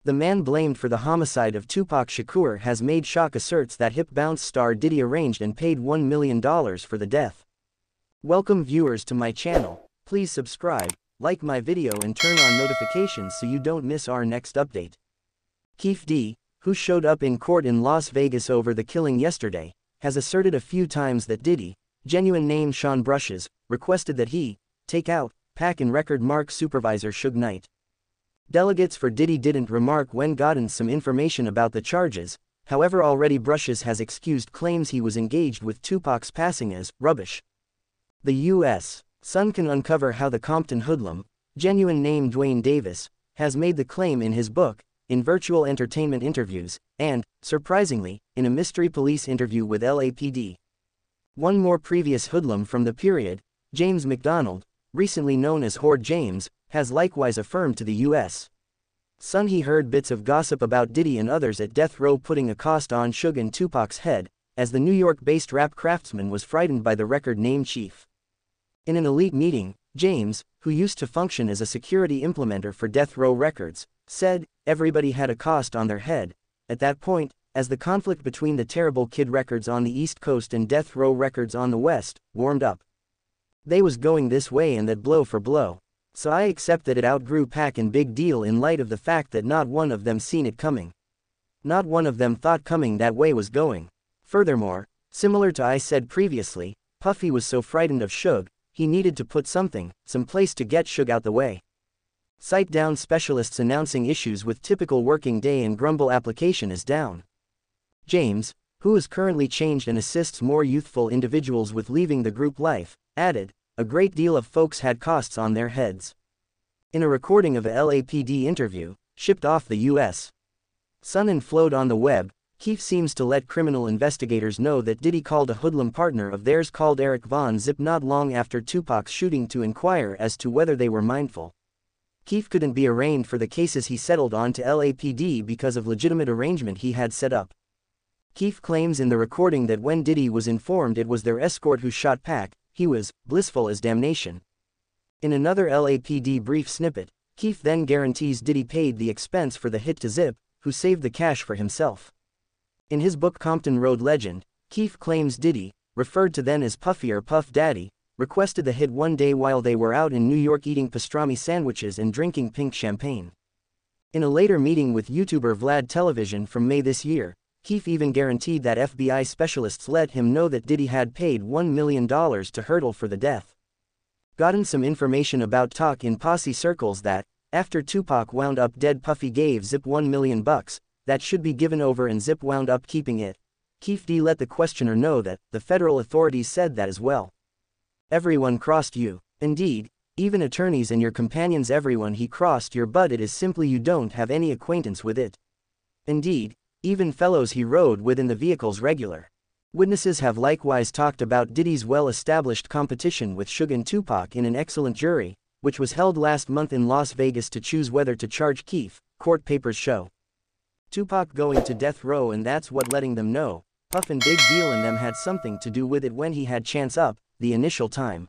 The man blamed for the homicide of Tupac Shakur has made shock asserts that hip bounce star Diddy arranged and paid $1 million for the death. Welcome viewers to my channel. Please subscribe, like my video and turn on notifications so you don't miss our next update. Keefe D, who showed up in court in Las Vegas over the killing yesterday, has asserted a few times that Diddy, genuine name Sean Brushes, requested that he take out Pac and record Mark supervisor Suge Knight. Delegates for Diddy didn't remark when gotten some information about the charges, however already Brushes has excused claims he was engaged with Tupac's passing as rubbish. The U.S. Sun can uncover how the Compton hoodlum, genuine name Dwayne Davis, has made the claim in his book, in virtual entertainment interviews, and, surprisingly, in a mystery police interview with LAPD. One more previous hoodlum from the period, James McDonald, recently known as Horde James, has likewise affirmed to the U.S. Sun he heard bits of gossip about Diddy and others at death row putting a cost on Suge and Tupac's head, as the New York-based rap craftsman was frightened by the record name chief. In an elite meeting, James, who used to function as a security implementer for Death Row Records, said, everybody had a cost on their head. At that point, as the conflict between the Terrible Kid Records on the East Coast and Death Row Records on the West, warmed up. They was going this way and that blow for blow. So I accept that it outgrew Pac and Big Deal in light of the fact that not one of them seen it coming. Not one of them thought coming that way was going. Furthermore, similar to I said previously, Puffy was so frightened of Suge, he needed to put some place to get Suge out the way. Cite down specialists announcing issues with typical working day and grumble application is down. James, who is currently changed and assists more youthful individuals with leaving the group life, added, a great deal of folks had costs on their heads. In a recording of a LAPD interview, shipped off the U.S. Sun and flowed on the web, Keefe seems to let criminal investigators know that Diddy called a hoodlum partner of theirs called Eric Von Zip not long after Tupac's shooting to inquire as to whether they were mindful. Keefe couldn't be arraigned for the cases he settled on to LAPD because of legitimate arrangement he had set up. Keefe claims in the recording that when Diddy was informed it was their escort who shot Pac, he was blissful as damnation. In another LAPD brief snippet, Keefe then guarantees Diddy paid the expense for the hit to Zip, who saved the cash for himself. In his book Compton Road Legend, Keefe claims Diddy, referred to then as Puffy or Puff Daddy, requested the hit one day while they were out in New York eating pastrami sandwiches and drinking pink champagne. In a later meeting with YouTuber Vlad Television from May this year, Keefe even guaranteed that FBI specialists let him know that Diddy had paid $1 million to hurdle for the death. Gotten some information about talk in posse circles that, after Tupac wound up dead, Puffy gave Zip $1 million, that should be given over and Zip wound up keeping it. Keefe D let the questioner know that, the federal authorities said that as well. Everyone crossed you. Indeed, even attorneys and your companions, everyone he crossed your, but it is simply you don't have any acquaintance with it. Indeed, even fellows he rode with in the vehicles regular. Witnesses have likewise talked about Diddy's well-established competition with Suge and Tupac in an excellent jury, which was held last month in Las Vegas to choose whether to charge Keefe, court papers show. Tupac going to death row, and that's what letting them know, Puff and Big Deal and them had something to do with it when he had chance up, the initial time.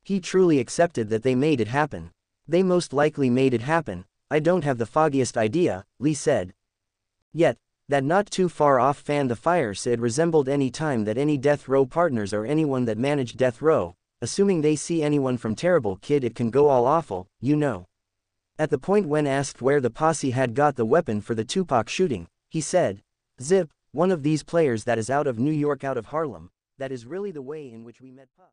He truly accepted that they made it happen. They most likely made it happen, I don't have the foggiest idea, Lee said. Yet, that not too far off fan the fire said resembled any time that any death row partners or anyone that managed death row, assuming they see anyone from Terrible Kid, it can go all awful, you know. At the point when asked where the posse had got the weapon for the Tupac shooting, he said, Zip, one of these players that is out of New York, out of Harlem, that is really the way in which we met Puff.